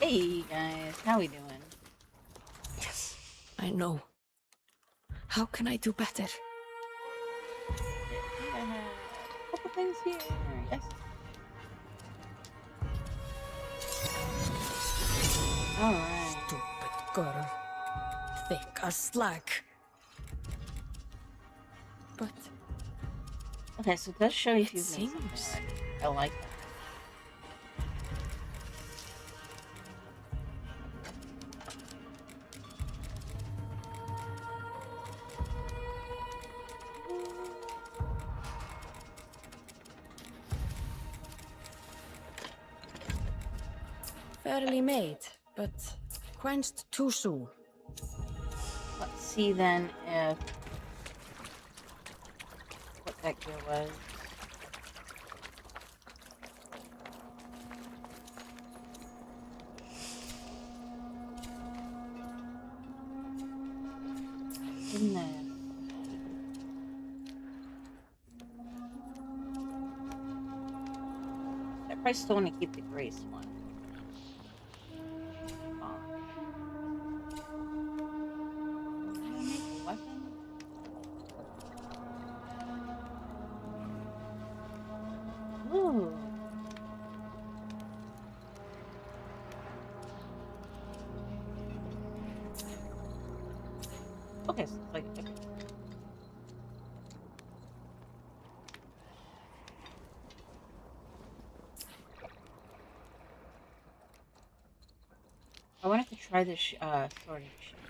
Hey guys, how we doing? Yes, I know. How can I do better? I think I have a couple things here. Yes. Alright. Stupid girl. Thick as slag. But Okay, so it does show you a it few things in seems... there. I like that. fairly made, but quenched too soon. Let's see then if what that gear was. In this. I probably still want to keep the grace one. Can I make a weapon? Ooh. Okay, so it's like okay. I wanted to try this sword and shield.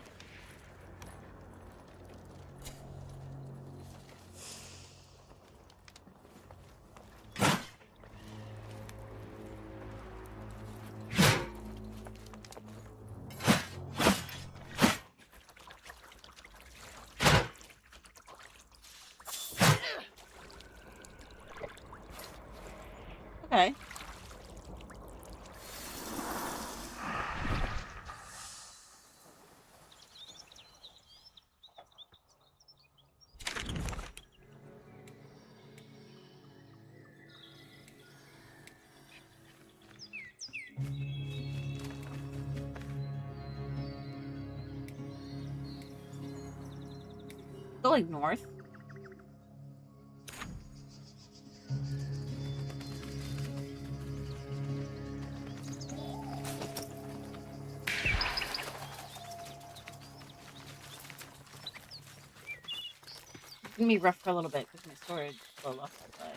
Okay. Go like north. It's gonna be rough for a little bit because my sword blow up, but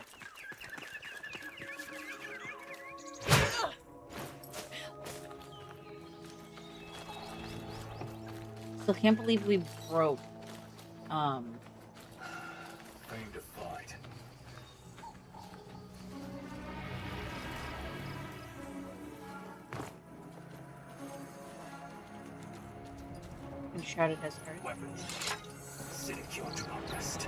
still can't believe we broke. Aim to fight. And shrouded as hurt. Weapons. Cynic, you do not rest.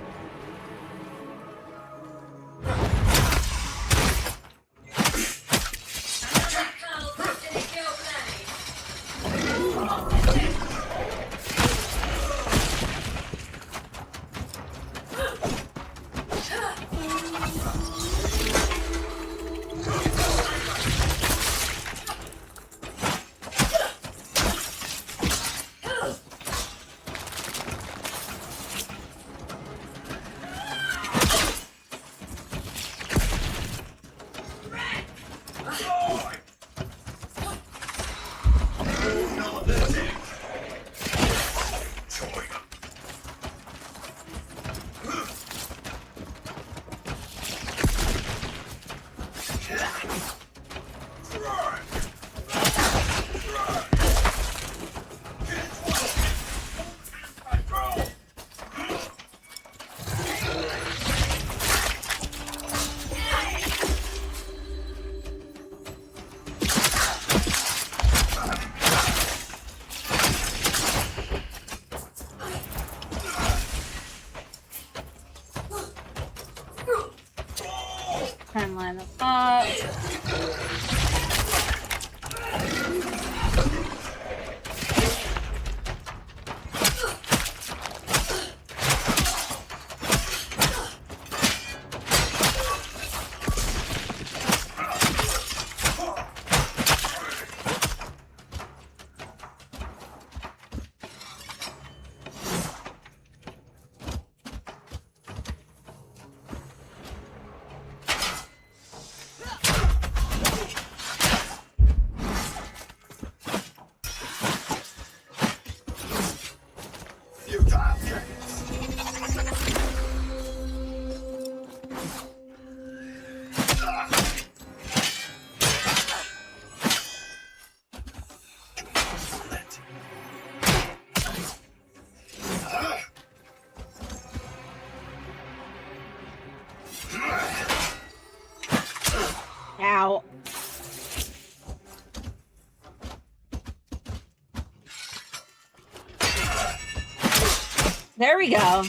There we go.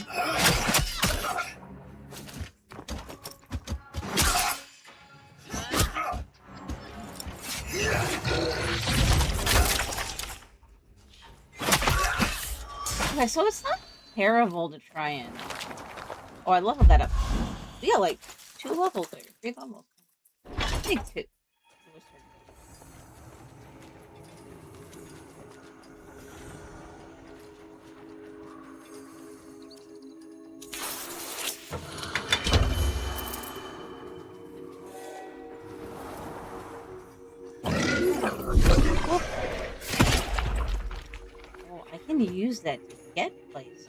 Okay, so it's not terrible to try and... Oh, I leveled that up. We got like 2 levels there. 3 levels. I think 2. Oh, I can use that to get places.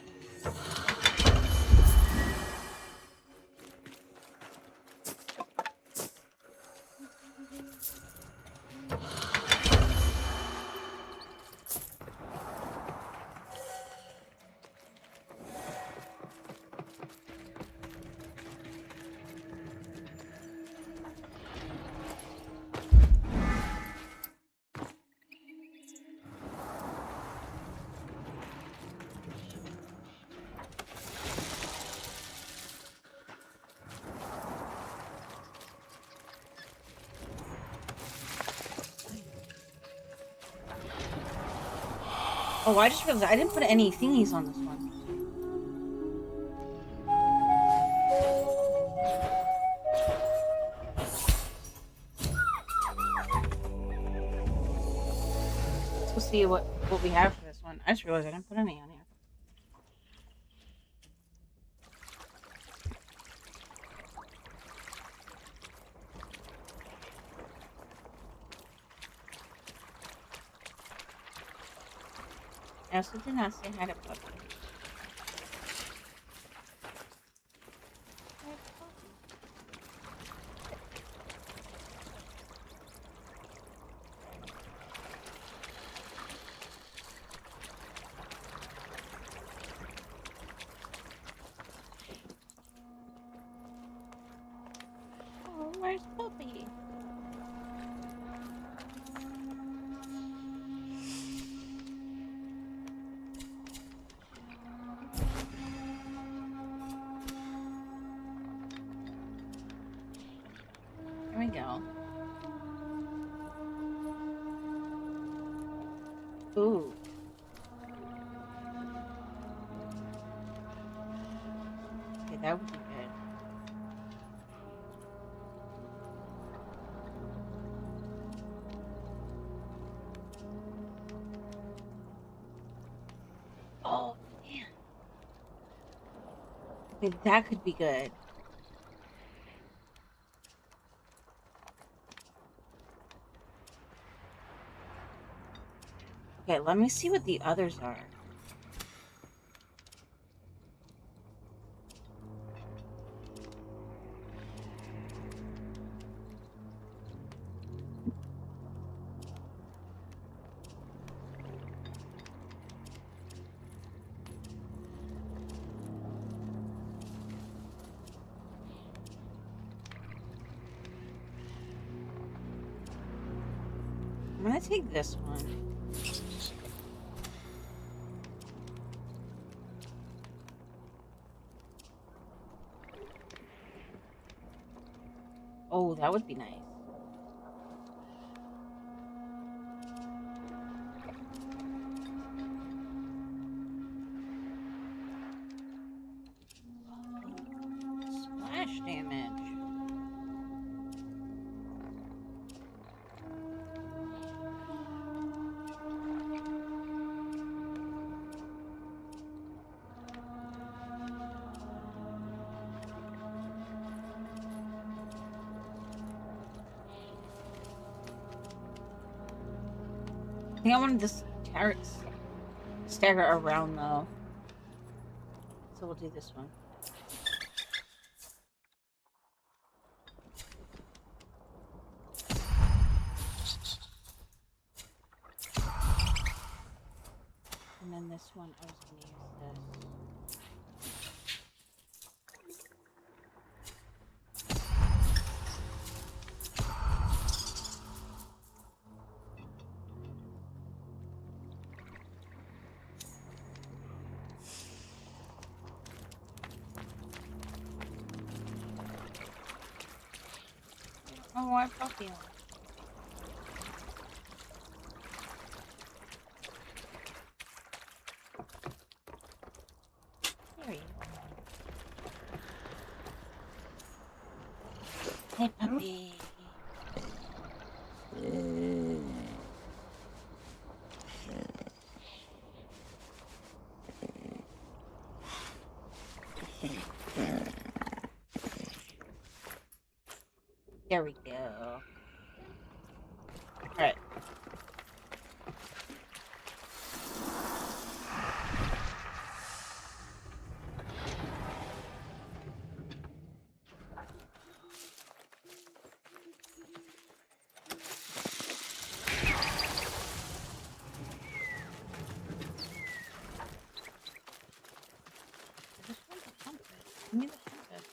Oh, I just realized I didn't put any thingies on this one. Let's go see what we have for this one. I just realized I didn't put any on here. I also did not say hi to Puppy. Oh, where's Puppy? Here we go. Ooh. Okay, that would be good. Oh, man. Okay, that could be good. Okay, let me see what the others are. I'm gonna take this one. Oh, that would be nice. Splash damage. I think I wanted this stagger around though. So we'll do this one. And then this one, I was going to use this. my wife puppy. There you go. Hey, puppy. There we go. Alright. I just want the trumpet. Give me the trumpet.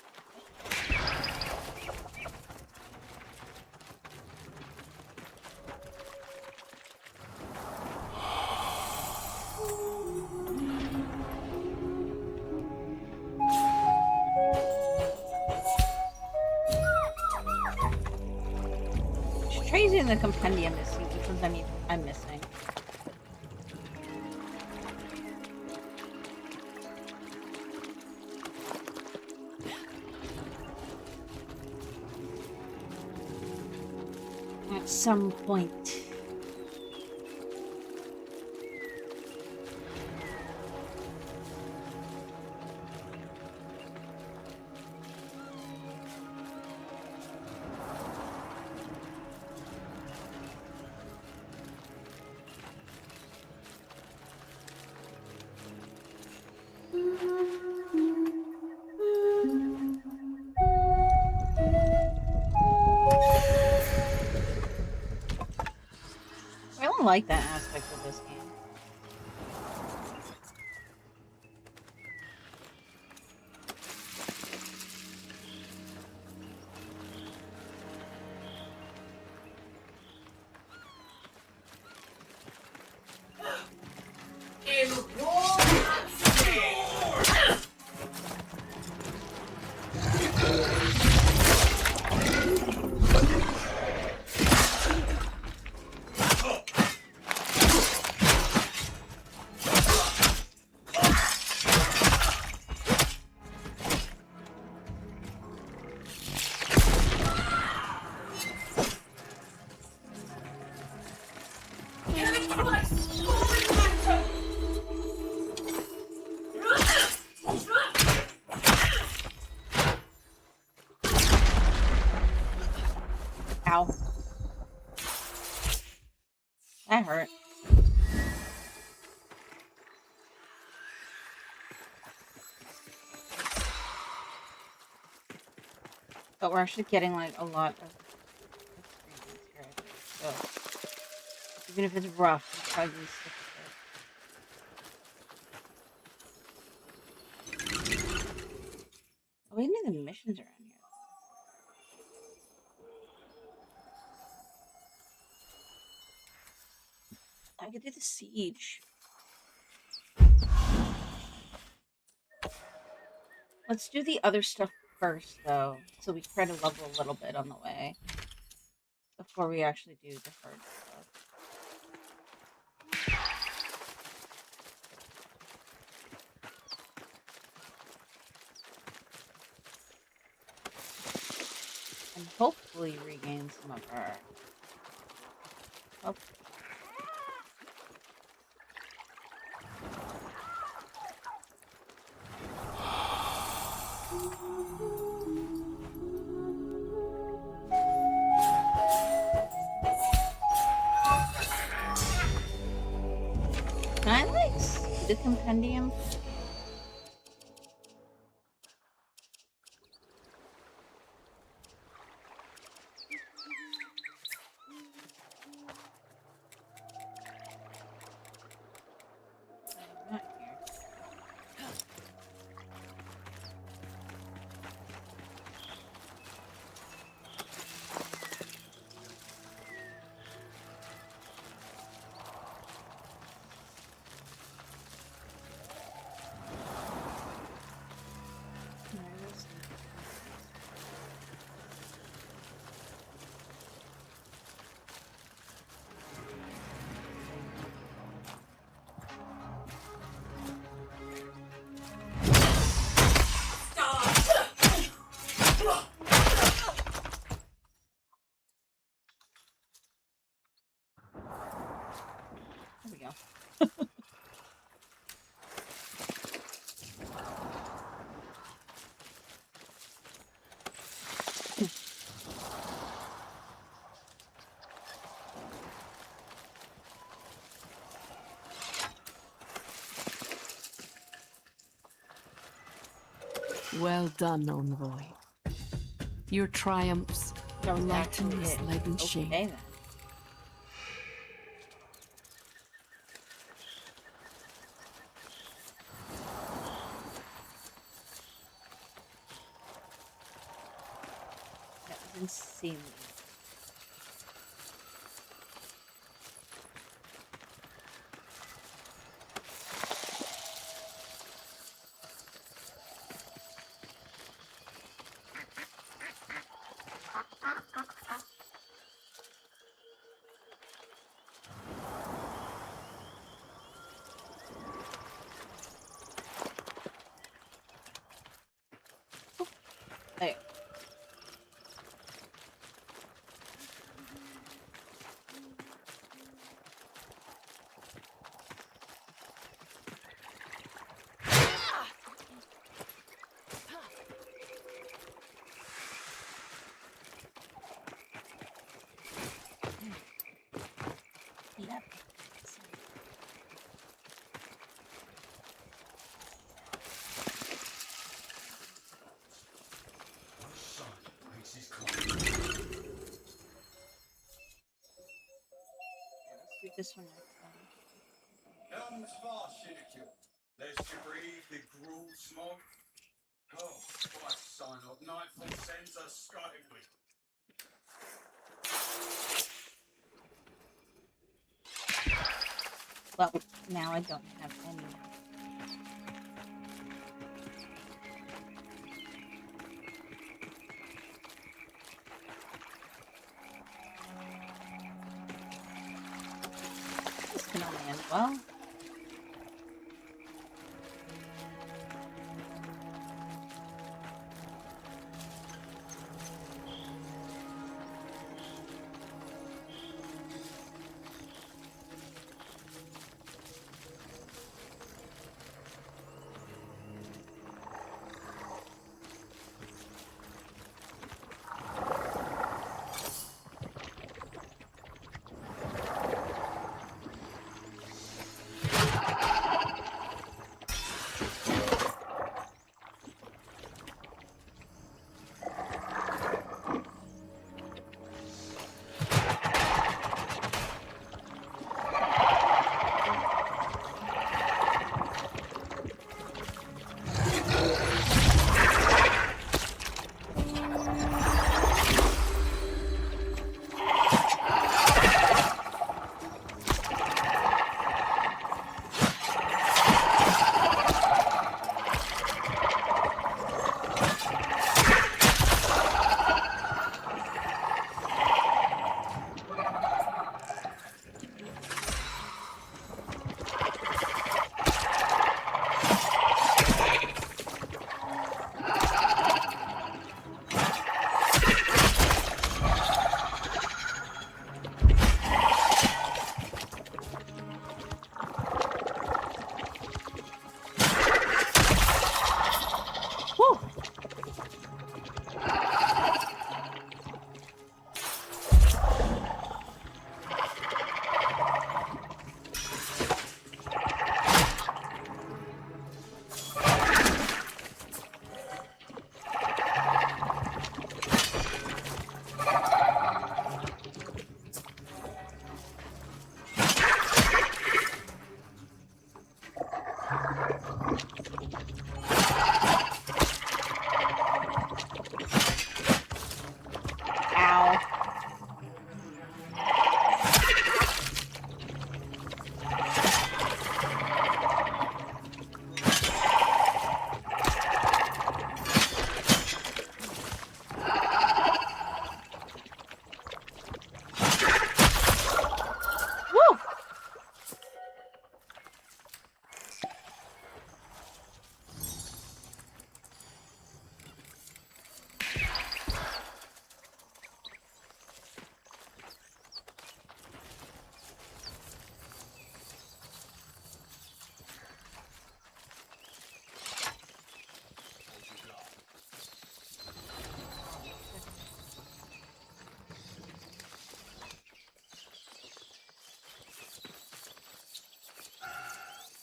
Just try using the compendium to see which ones I'm missing. At some point. I don't like that aspect of this game. Ow. That hurt. But we're actually getting like a lot of experience here, I think. So even if it's rough, we'll probably stick with it. Oh, we need the missions around here. I could do the siege. Let's do the other stuff first, though, so we try to level a little bit on the way before we actually do the hard stuff. And hopefully regain some of our health. Can I, like, see the compendium? I'm not here. enough. Well done, envoy. Your triumphs That was lighten actually this it. leaden Okay shade. then. That was insanely. There. Yep. My son makes his call. Let's do this one next then. Comes fast, Shinnikyo. Lest you breathe the gruel smoke. Oh, twice sign of nightfall sends us skyward. Well, now I don't have any. This can only end well.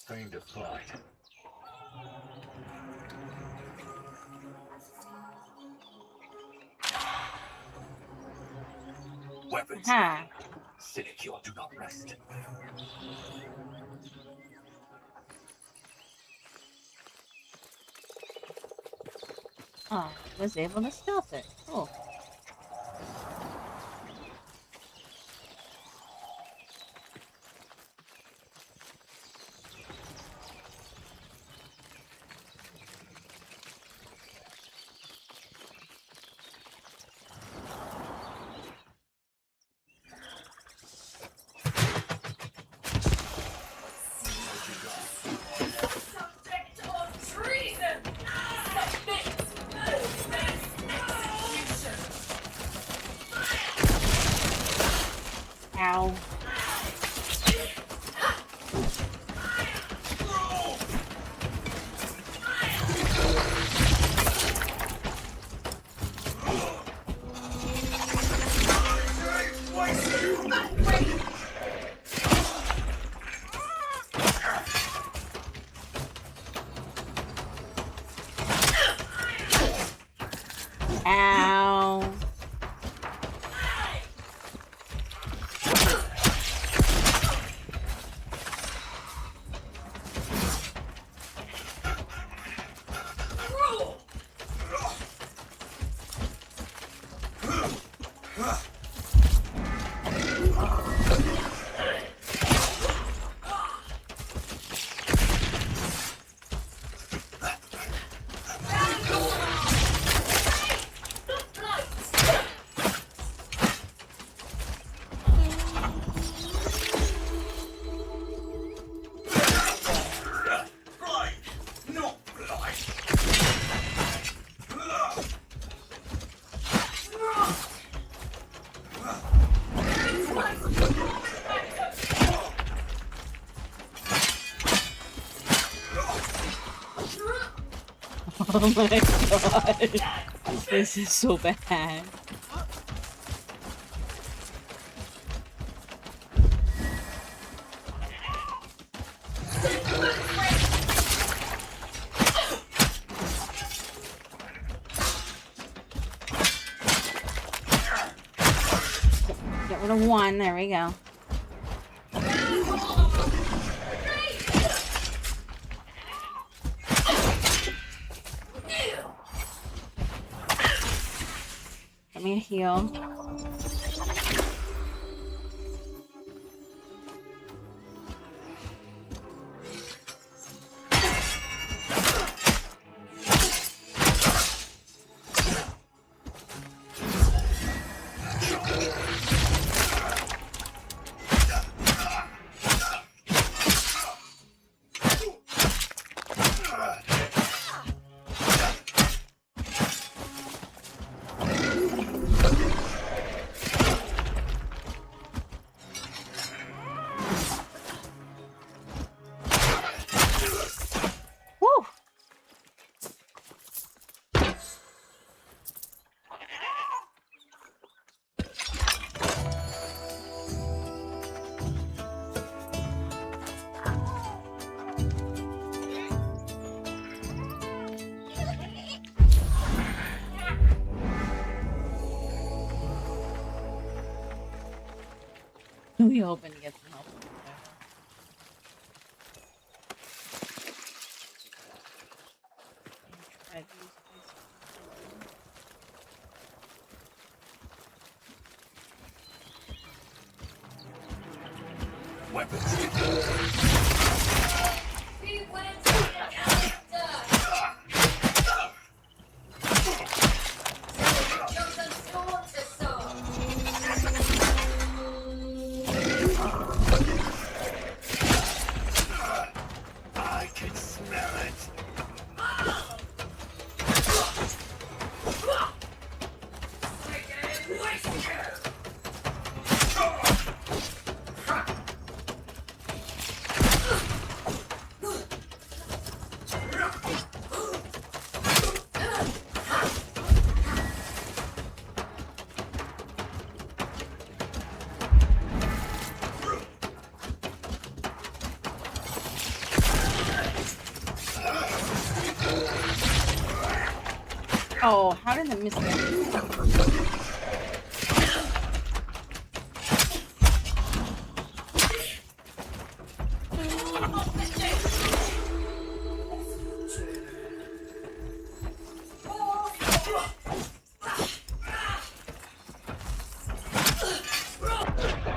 Soulframe deployed. Weapons. Ha. Sinecure, do not rest. Oh, was able to stealth it. Cool. Subject of treason! Submit! Execution! Ow. Ow. Oh my god. This is so bad. Get rid of one. There we go. Let me heal. Woo! We hoping to get some help. Try to use He went to the character! Chosen sword to sword! I can smell it. Oh, how did I miss that?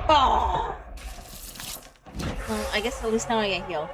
Oh! Well, I guess at least now I get healed.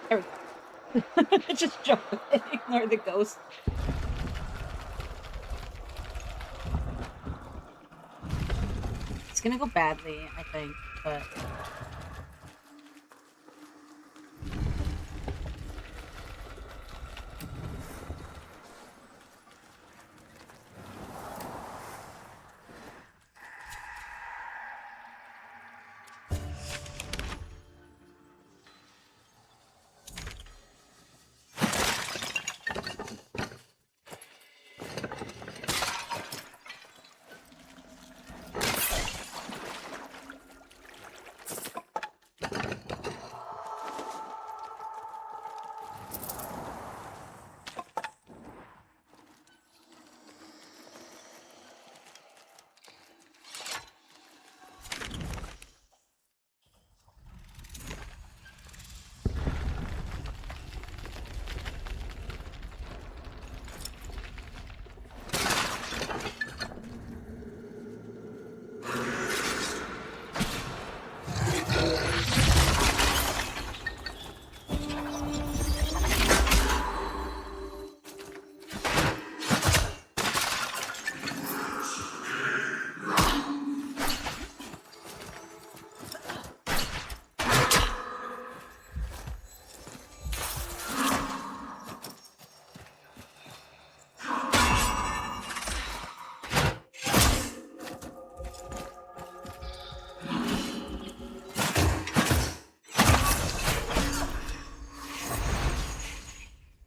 There we go. Just jump with it. Ignore the ghost. It's gonna go badly, I think, but...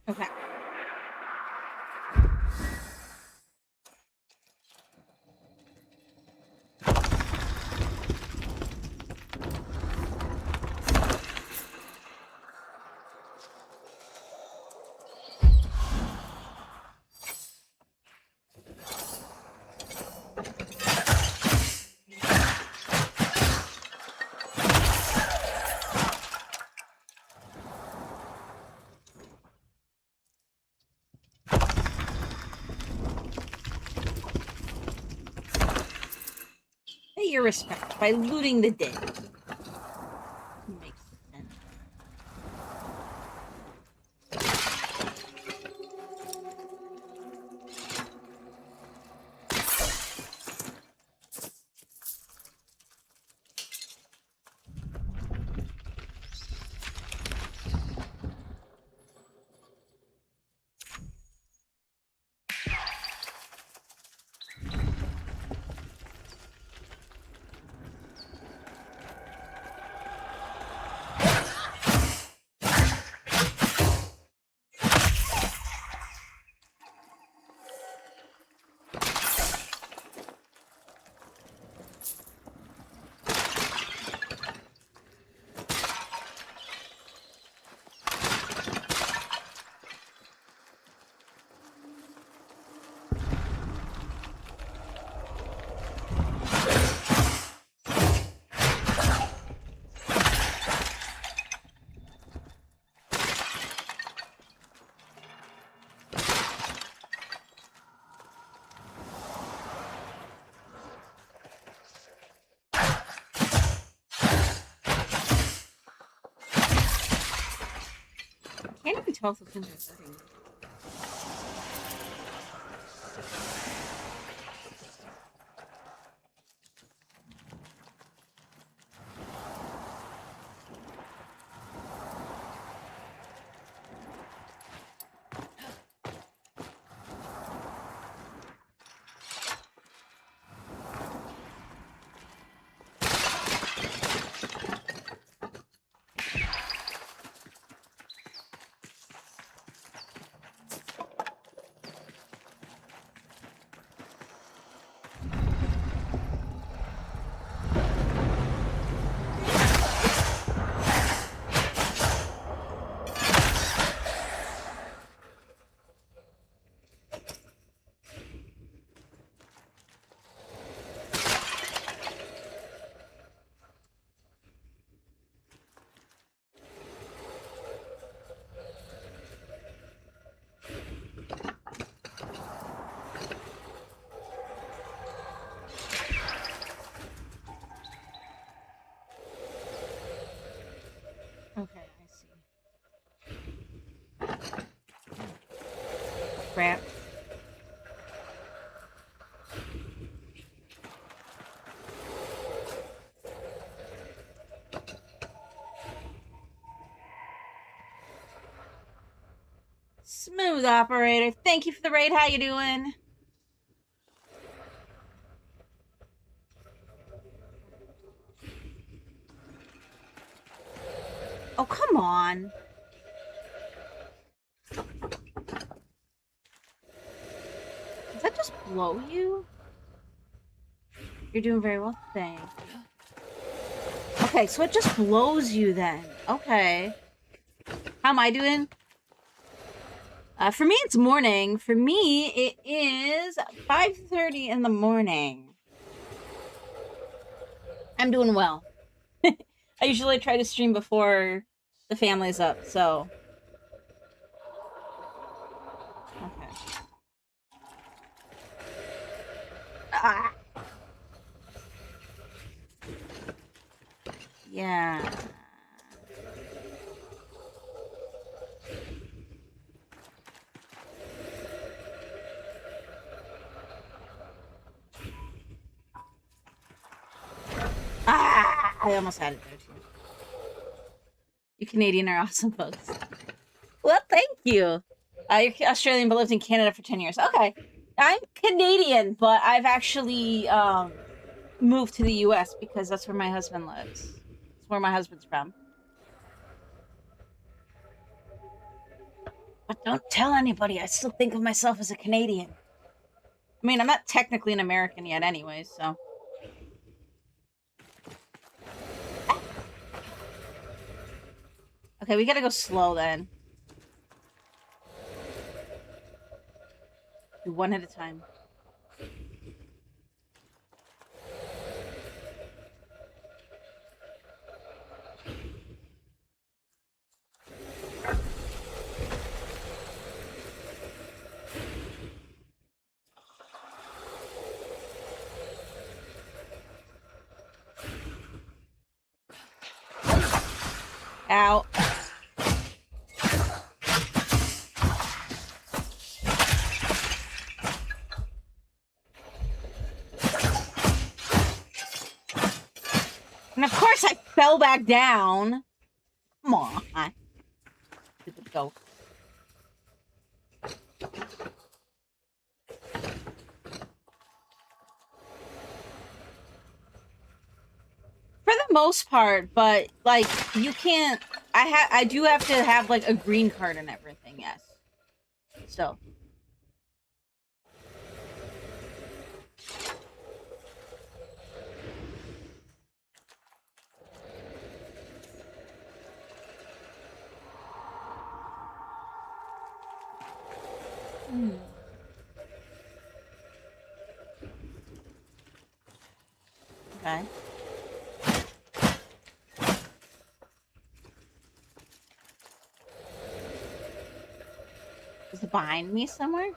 Okay. Pay your respects by looting the dead. Makes sense. tell if the pins are hurting. Okay, I see. Crap. Smooth operator. Thank you for the raid. How you doing? Oh, come on. Does that just blow you? You're doing very well. Thank you. Okay, so it just blows you then. Okay. How am I doing? For me, it's morning. For me, it is 5:30 in the morning. I'm doing well. I usually try to stream before the family's up, so. Okay. Ah! Yeah. Ah! I almost had it there, too. You Canadian are awesome, folks. Well, thank you. You're Australian but lived in Canada for 10 years. Okay. I'm Canadian, but I've actually moved to the US because that's where my husband lives. It's where my husband's from. But don't tell anybody. I still think of myself as a Canadian. I mean, I'm not technically an American yet anyway, so. Okay, we gotta go slow then. Do one at a time. Ow. And of course I fell back down. Come on. Stupid goat. For the most part, but like you can't. I do have to have like a green card and everything. Yes. So. Okay. Is it behind me somewhere?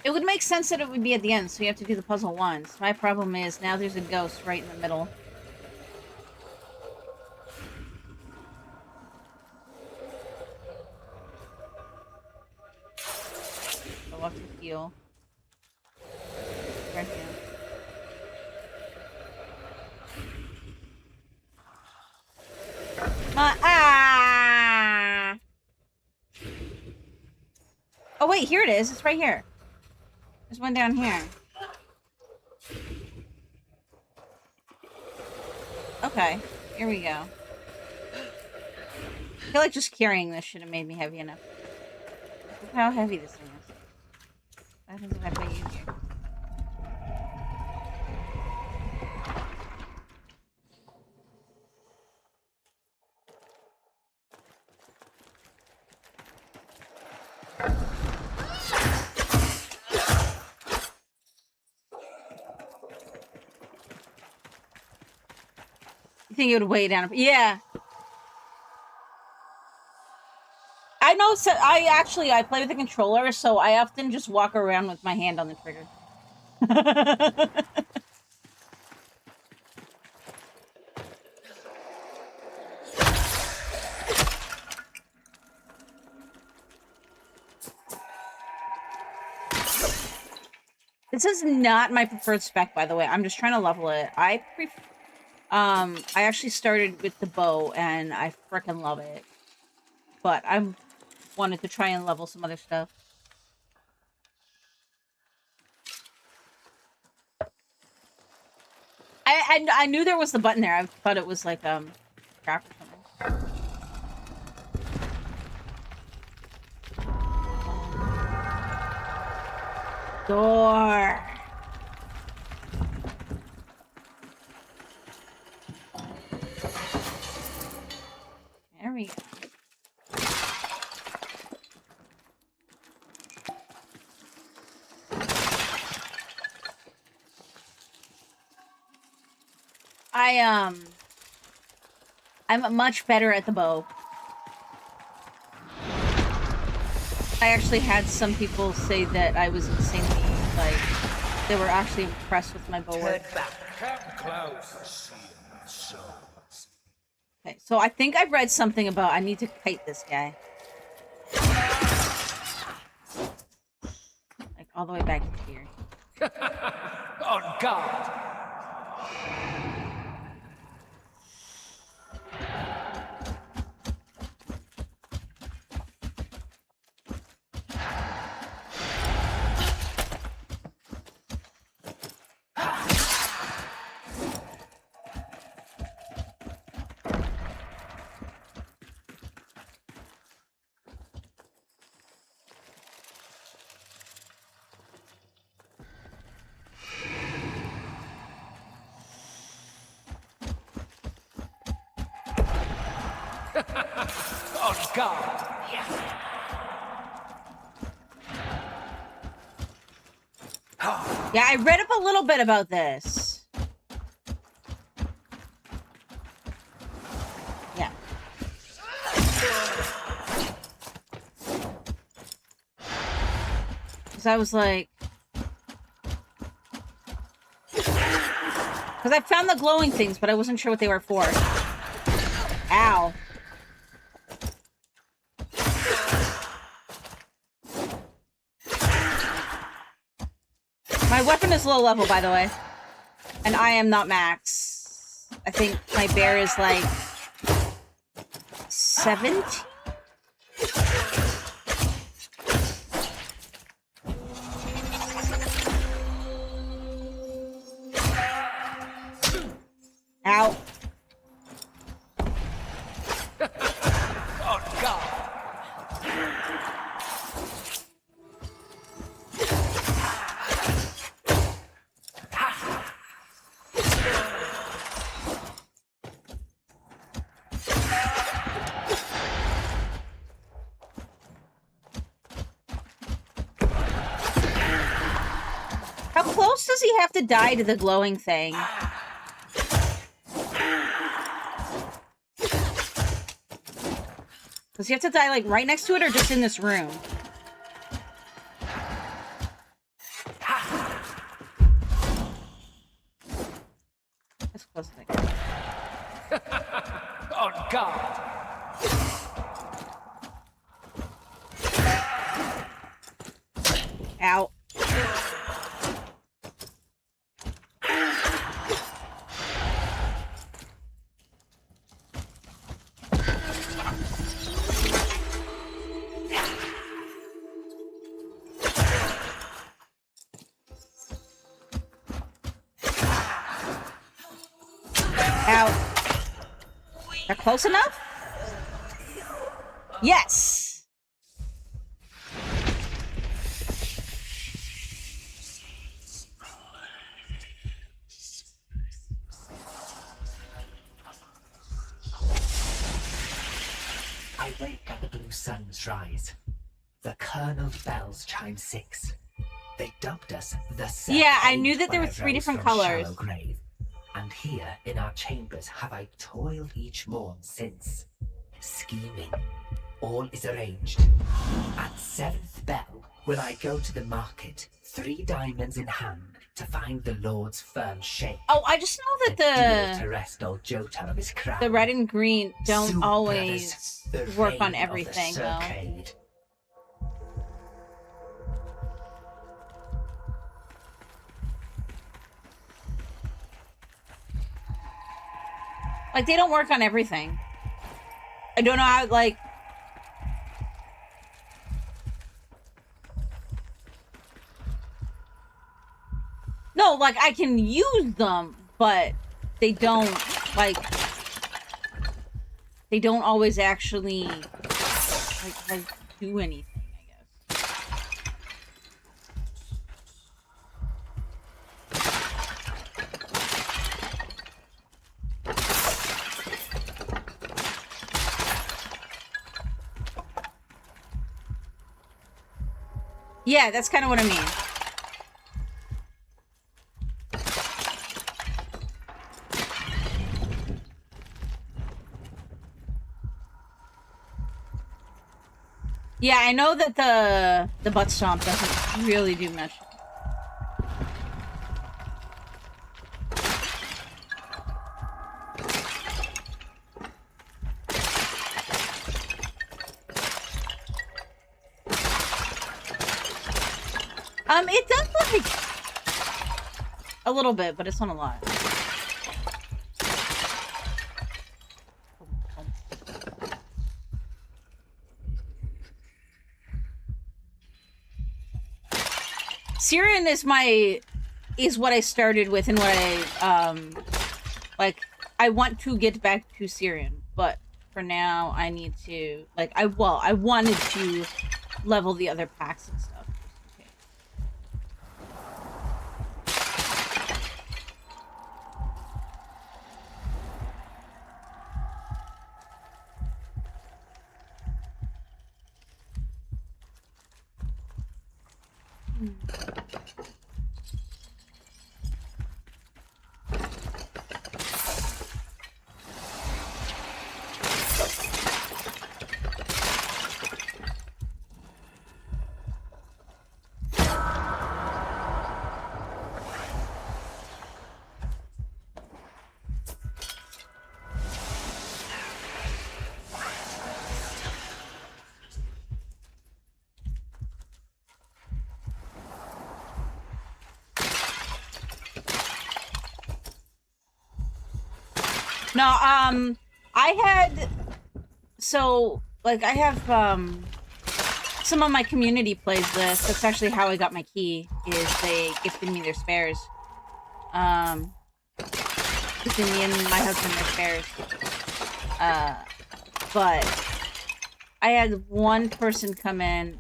It would make sense that it would be at the end, so you have to do the puzzle once. My problem is now there's a ghost right in the middle. So I'll have to heal. Right here. Ah! Oh wait, here it is. It's right here. There's one down here. Okay, here we go. I feel like just carrying this should have made me heavy enough. Look how heavy this thing is. What happens if I put you here? You think it would weigh down? Yeah. I know. So I play with the controller, so I often just walk around with my hand on the trigger. This is not my preferred spec, by the way. I'm just trying to level it. I actually started with the bow, and I frickin' love it. But I wanted to try and level some other stuff. I knew there was the button there. I thought it was like crap or something. Door. There we go. I'm much better at the bow. I actually had some people say that I was insanely, like, they were actually impressed with my bow work. Okay, so I think I've read something about I need to kite this guy. Like, all the way back to here. On guard! On guard! Yeah, I read up a little bit about this. Yeah. Because I was like... Because I found the glowing things, but I wasn't sure what they were for. Ow. My weapon is low level, by the way. And I am not max. I think my bear is like... 17? Ow. On guard! How close does he have to die to the glowing thing? Does he have to die, like, right next to it or just in this room? close as I can. On guard. Ow. Ow. Are close enough? Yes! I wake at the blue sun's rise. The kernel bells chime 6. They dubbed us the Seven Yeah, I knew Age that there when were I 3 rose different from colors. shallow grave. And here in our chambers have I toiled each morn since, scheming. All is arranged. At 7th bell will I go to the market, 3 diamonds in hand, to find the Lord's firm shake. Oh, I just know and that deal to rest old Jota of his crown. the red and green don't Soon, always brothers, the work on reign of the everything, though. Circade. Like, they don't work on everything. I don't know how, like... No, like, I can use them, but they don't, like... They don't always actually, like do anything, I guess. Yeah, that's kind of what I mean. Yeah, I know that the butt stomp doesn't really do much. It does like a little bit, but it's not a lot. Syrian is what I started with and what I like I want to get back to Syrian, but for now I need to I wanted to level the other packs and stuff. Okay. No, I had, so, like, I have, some of my community plays this. That's actually how I got my key, is they gifted me their spares. Gifted me and my husband their spares. But I had one person come in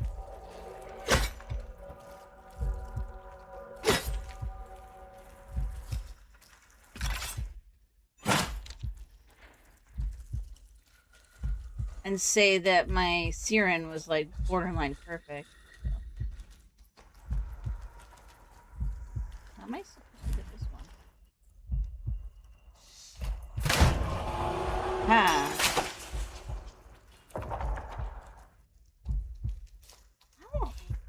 and say that my Siren was like borderline perfect. How am I supposed to get this one? How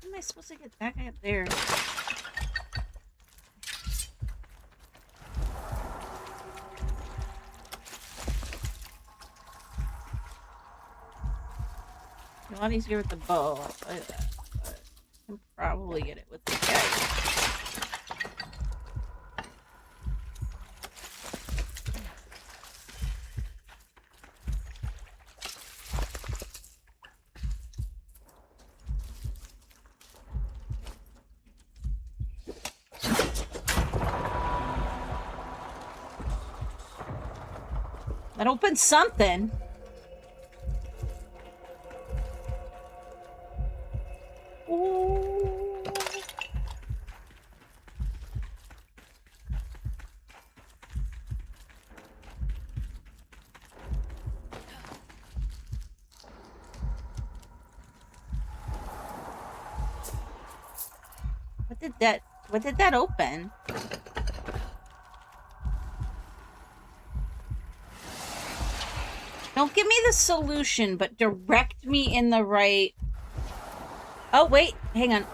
am I supposed to get that guy up there? lot easier with the bow, I'll tell you that. But I can probably get it with the keg. That opens something. Ooh. What did that open? Don't give me the solution, but direct me in the right... Oh, wait. Hang on.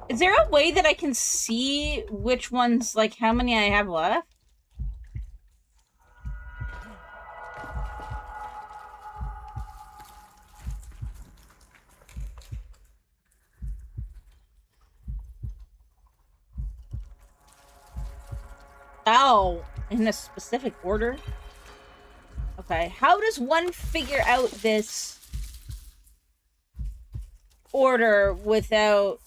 Is there a way that I can see which ones, like, how many I have left? Oh, in a specific order? Okay, how does one figure out this order without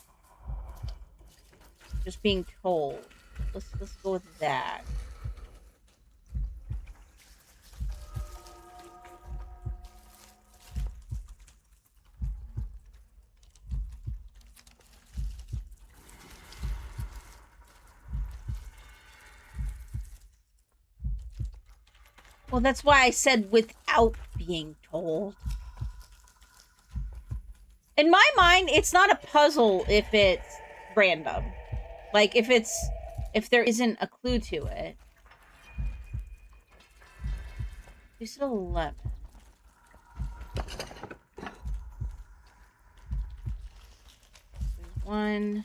just being told? Let's go with that. Well, that's why I said without being told. In my mind, it's not a puzzle if it's random. Like, if there isn't a clue to it. You said 11. There's 1.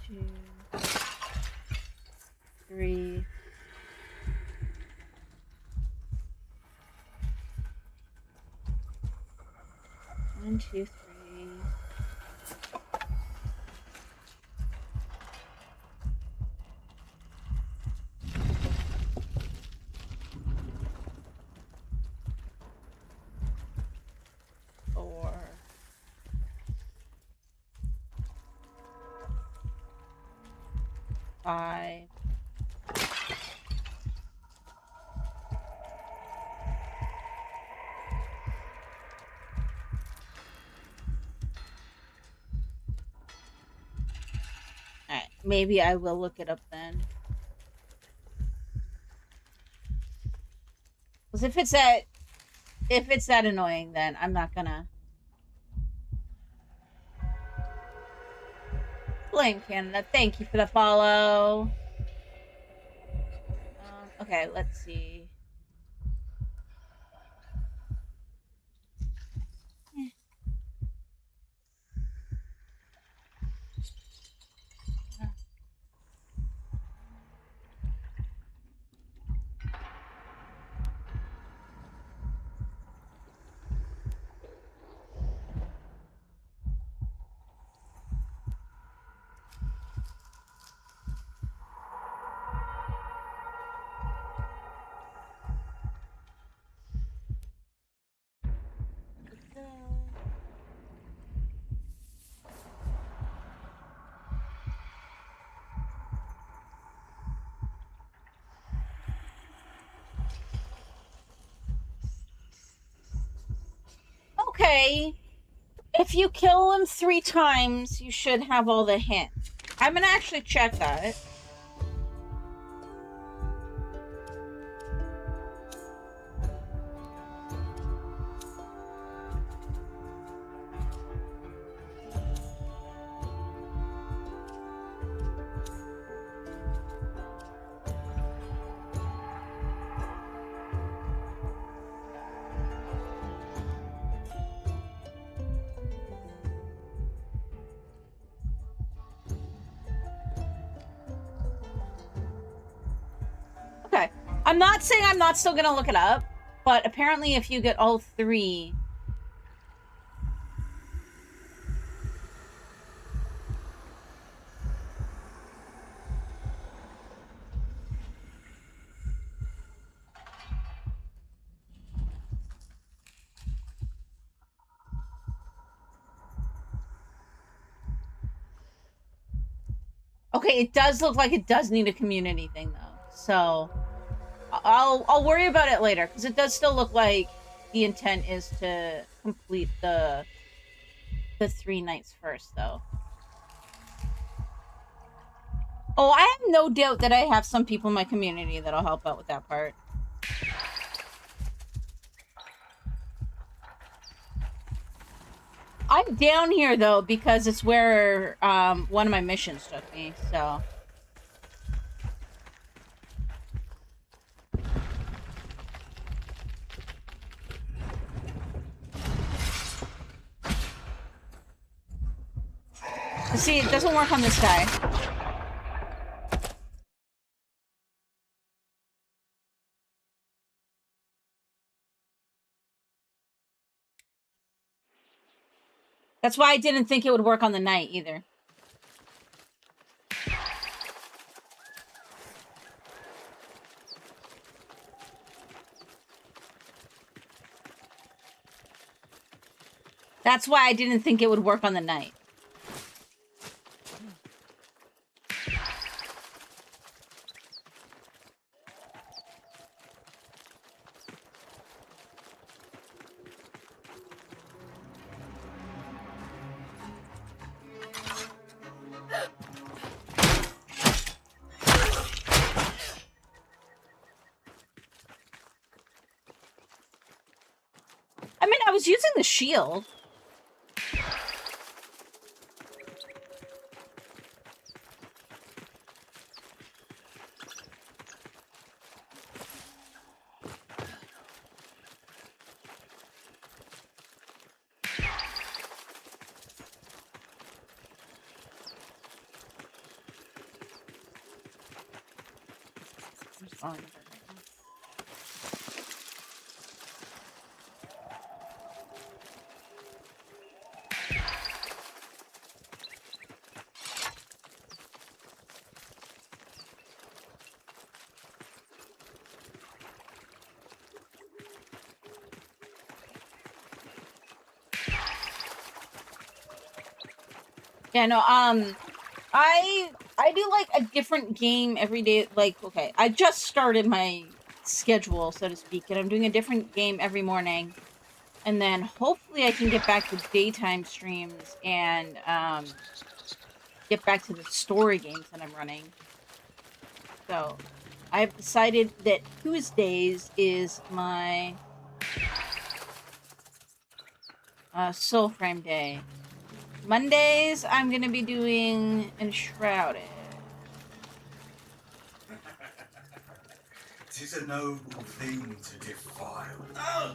2. 3. 1, 2, 3. 4. 5. Alright, maybe I will look it up then. Because if it's that annoying, then I'm not gonna blame Canada. Thank you for the follow. Okay, let's see. Okay. If you kill him 3 times, you should have all the hints. I'm gonna actually check that. I'm not saying I'm not still gonna look it up, but apparently if you get all 3... Okay, it does look like it does need a community thing, though. So, I'll worry about it later, because it does still look like the intent is to complete the 3 nights first, though. Oh, I have no doubt that I have some people in my community that'll help out with that part. I'm down here, though, because it's where one of my missions took me, so... See, it doesn't work on this guy. That's why I didn't think it would work on the knight, either. That's why I didn't think it would work on the knight. I mean, I was using the shield. Yeah, no, I do, like, a different game every day. Like, okay, I just started my schedule, so to speak, and I'm doing a different game every morning. And then hopefully I can get back to daytime streams and, get back to the story games that I'm running. So, I've decided that Tuesdays is my, Soulframe day. Mondays, I'm gonna be doing Enshrouded. Tis a noble thing to defile. Ow.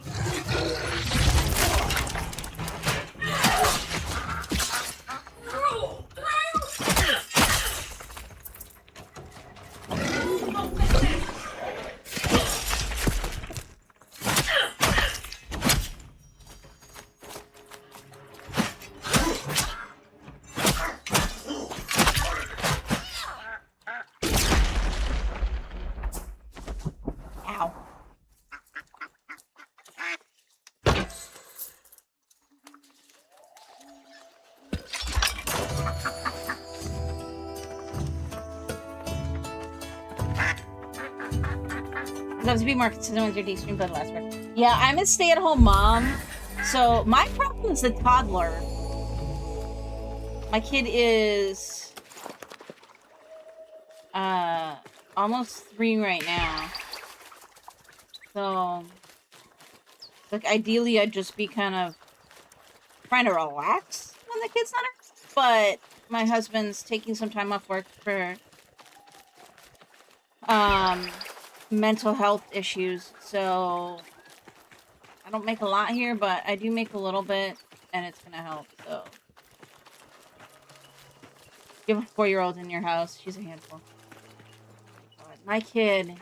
Love to be more consistent with your D-stream, but last word. Yeah, I'm a stay-at-home mom, so my problem is the toddler. My kid is almost 3 right now. So, like, ideally I'd just be kind of trying to relax when the kid's not around, but my husband's taking some time off work for mental health issues, so I don't make a lot here, but I do make a little bit, and it's gonna help, so. You have a 4-year-old in your house, she's a handful. God, my kid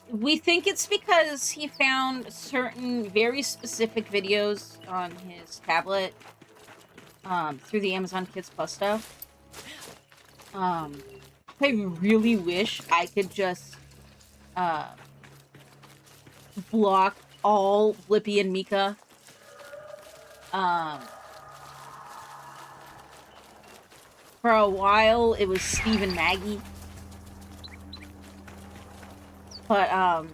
We think it's because he found certain very specific videos on his tablet through the Amazon Kids Plus stuff. I really wish I could just block all Blippi and Mika. For a while, it was Steve and Maggie. But,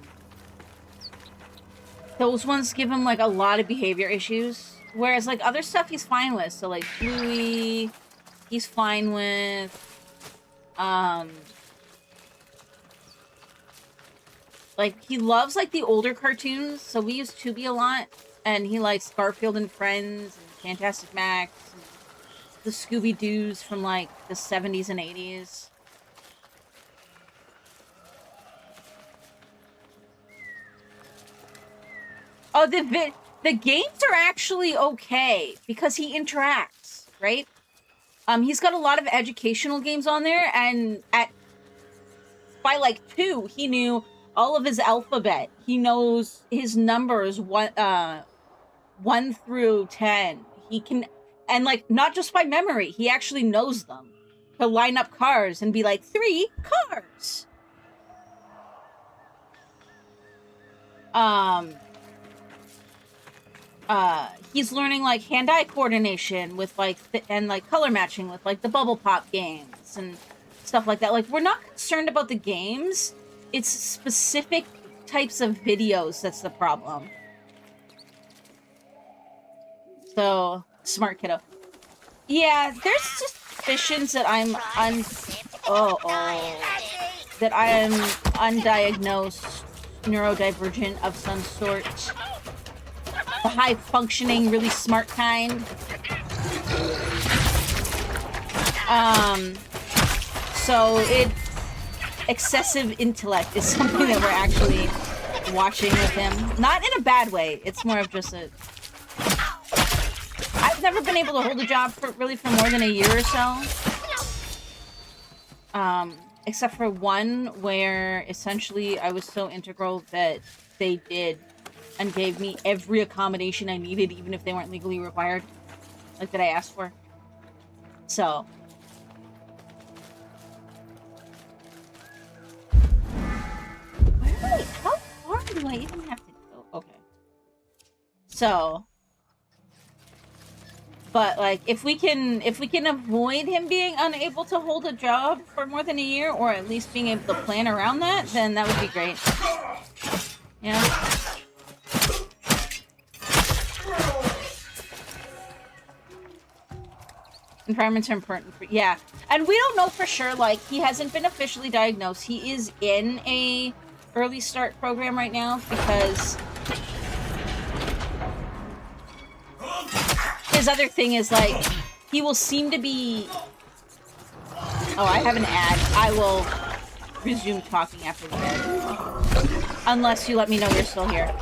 those ones give him, like, a lot of behavior issues. Whereas, like, other stuff he's fine with. So, like, Bluey, he's fine with. Like, he loves, like, the older cartoons. So we use Tubi a lot. And he likes Garfield and Friends and Fantastic Max. And the Scooby-Doos from, like, the 70s and 80s. Oh, the games are actually okay because he interacts, right? He's got a lot of educational games on there, and by like 2, he knew all of his alphabet. He knows his numbers 1 through 10. He can, and like not just by memory, he actually knows them. He'll line up cars and be like 3 cars. He's learning like hand-eye coordination with like and like color matching with like the Bubble Pop games and stuff like that. Like, we're not concerned about the games. It's specific types of videos that's the problem. So, smart kiddo. Yeah, there's suspicions that that I am undiagnosed neurodivergent of some sort. The high-functioning, really smart kind. So excessive intellect is something that we're actually watching with him. Not in a bad way. It's more of just I've never been able to hold a job for more than a year or so. Except for one where essentially I was so integral that they did and gave me every accommodation I needed, even if they weren't legally required, like that I asked for. So. How far do I even have to go? Okay. So. But, like, if we can avoid him being unable to hold a job for more than a year, or at least being able to plan around that, then that would be great. Yeah. Environments are important for, yeah. And we don't know for sure, like, he hasn't been officially diagnosed. He is in a early start program right now because his other thing is, like, he will seem to be... Oh, I have an ad. I will resume talking after the ad. Unless you let me know you're still here.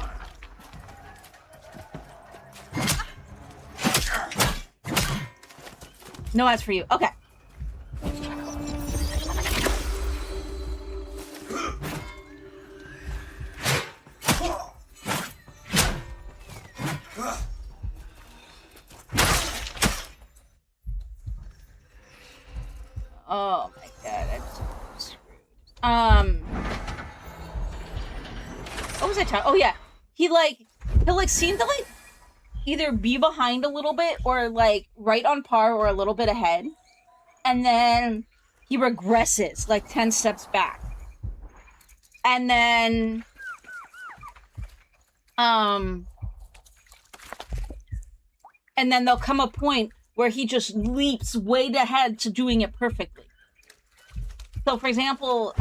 No ads for you. Okay. Oh my god, I'm so screwed. What was I talking? Oh yeah. He'll seem to like either be behind a little bit or like right on par or a little bit ahead. And then he regresses like 10 steps back. And then there'll come a point where he just leaps way ahead to doing it perfectly. So for example,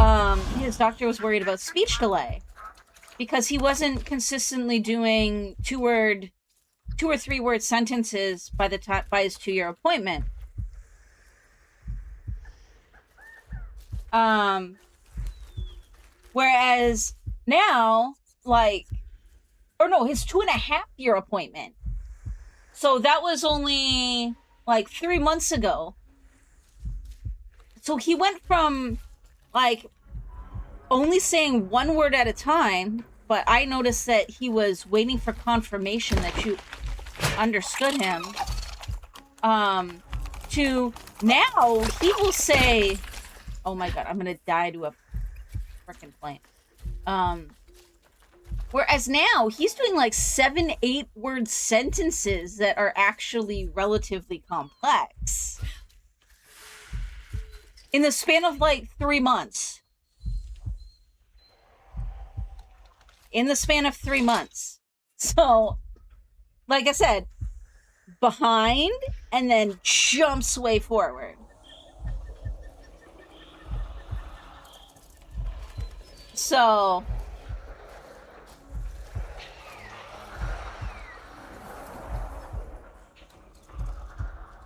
his doctor was worried about speech delay because he wasn't consistently doing 2 or 3 word sentences by his 2-year appointment. Whereas now, like, or no, his 2.5-year appointment. So that was only like 3 months ago. So he went from, like, only saying one word at a time, but I noticed that he was waiting for confirmation that you understood him, to now he will say, oh my god, I'm gonna die to a freaking plane. Whereas now he's doing like 7-8 word sentences that are actually relatively complex in the span of like 3 months. In the span of 3 months. So, like I said, behind and then jumps way forward. So,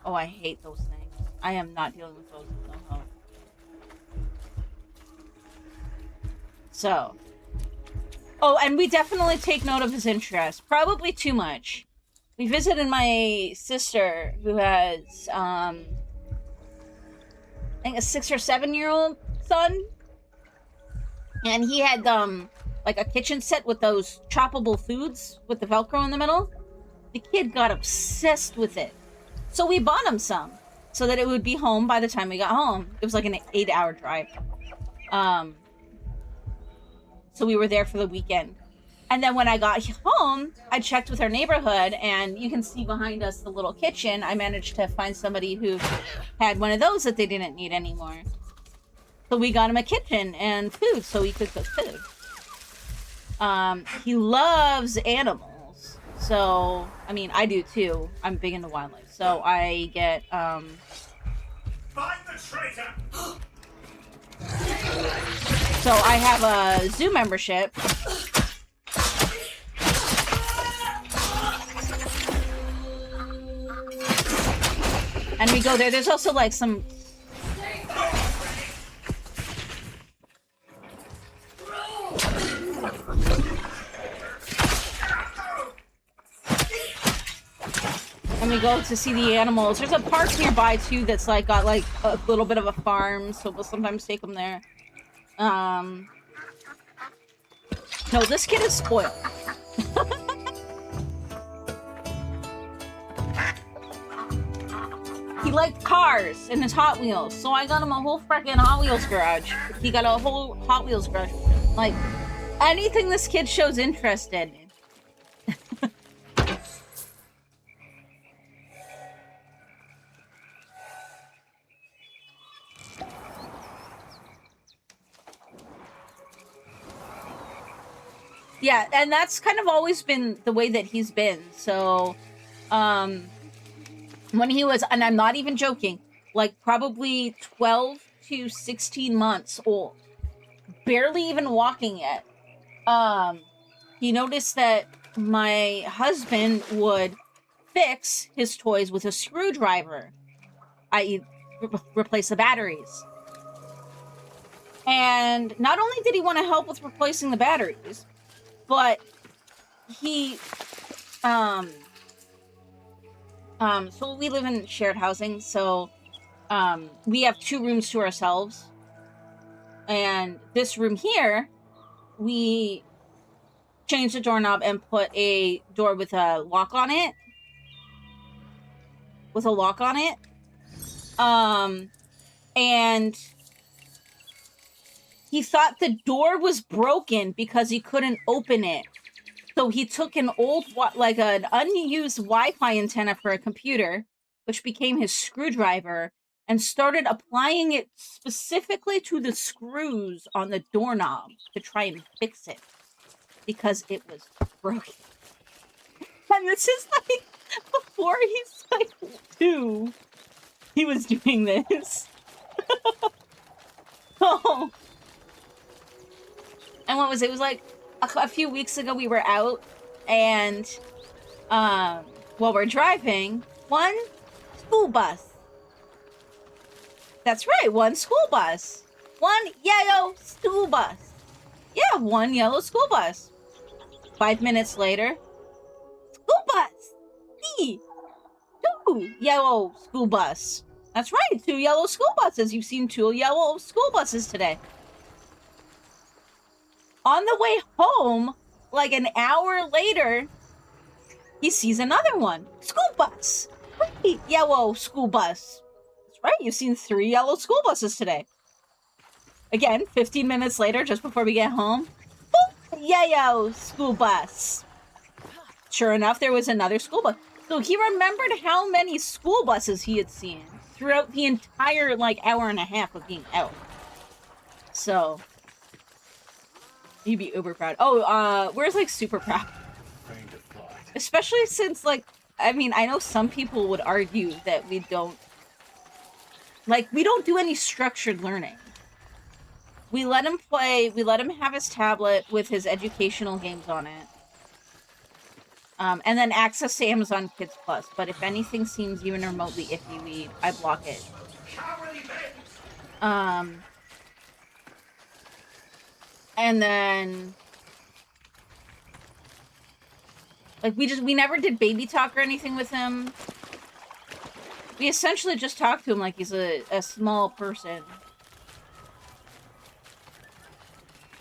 oh, I hate those things. I am not dealing with those with no hope. So, oh, and we definitely take note of his interest. Probably too much. We visited my sister who has, I think a 6 or 7-year-old son. And he had, like a kitchen set with those choppable foods with the Velcro in the middle. The kid got obsessed with it. So we bought him some so that it would be home by the time we got home. It was like an 8-hour drive. So we were there for the weekend. And then when I got home, I checked with our neighborhood, and you can see behind us the little kitchen. I managed to find somebody who had one of those that they didn't need anymore. So we got him a kitchen and food so he could cook food. He loves animals. So, I mean, I do too. I'm big into wildlife. So I get, Find the traitor! so I have a zoo membership. And we go there. There's also like some... And we go to see the animals. There's a park nearby too that's like got like a little bit of a farm, so we'll sometimes take them there. No, this kid is spoiled. He liked cars and his Hot Wheels, so I got him a whole freaking Hot Wheels garage. He got a whole Hot Wheels garage. Like, anything this kid shows interest in. Yeah, and that's kind of always been the way that he's been. So, when he was, and I'm not even joking, like probably 12 to 16 months old, barely even walking yet, he noticed that my husband would fix his toys with a screwdriver, i.e. replace the batteries. And not only did he want to help with replacing the batteries, but he, so we live in shared housing, so, we have 2 rooms to ourselves. And this room here, we changed the doorknob and put a door with a lock on it. And he thought the door was broken because he couldn't open it. So he took an old, like an unused Wi-Fi antenna for a computer, which became his screwdriver, and started applying it specifically to the screws on the doorknob to try and fix it because it was broken. And this is like before he's like 2. He was doing this. Oh. And what was it? It was like a few weeks ago we were out, and while we're driving, one school bus. That's right, one school bus. One yellow school bus. Yeah, one yellow school bus. 5 minutes later, school bus. 2 yellow school bus. That's right, 2 yellow school buses. You've seen 2 yellow school buses today. On the way home, like an hour later, he sees another one. School bus. Right, yellow school bus. That's right, you've seen 3 yellow school buses today. Again, 15 minutes later, just before we get home, boop, yellow school bus. Sure enough, there was another school bus. So he remembered how many school buses he had seen throughout the entire, like, hour and a half of being out. So, he'd be uber proud. Oh, where's, like, super proud? Especially since, like, I mean, I know some people would argue that we don't do any structured learning. We let him play, we let him have his tablet with his educational games on it. And then access to Amazon Kids Plus. But if anything seems even remotely iffy, I block it. And then... like, we never did baby talk or anything with him. We essentially just talked to him like he's a small person.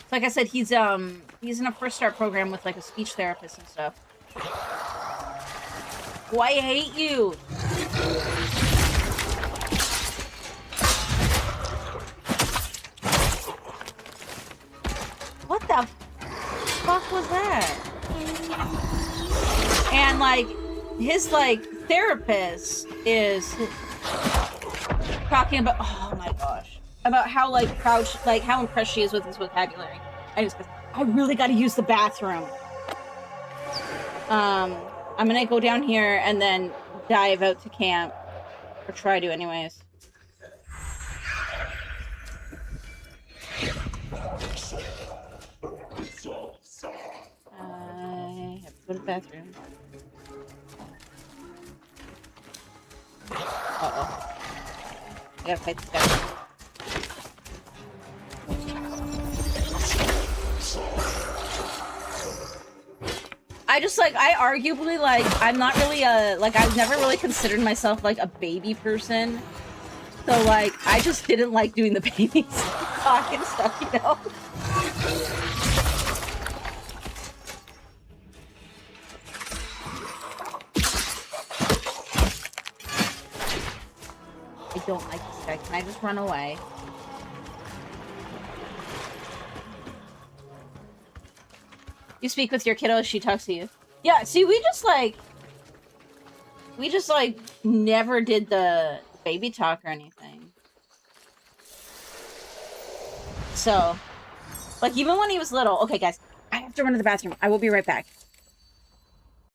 Like I said, he's in a First Start program with, like, a speech therapist and stuff. Oh, I hate you! What the fuck was that? And, like, his, like, therapist is talking about, oh my gosh, about how, like, proud, like, how impressed she is with his vocabulary. I really gotta use the bathroom. I'm gonna go down here and then dive out to camp. Or try to, anyways. I have to go to the bathroom. Uh-oh. I gotta fight this guy. I just, like, I arguably, like, I'm not really like, I've never really considered myself, like, a baby person. So, like, I just didn't like doing the baby talk and stuff, you know? I don't like this guy. Can I just run away? You speak with your kiddo as she talks to you. Yeah, see, we just, like, never did the baby talk or anything. So, like, even when he was little... Okay, guys, I have to run to the bathroom. I will be right back.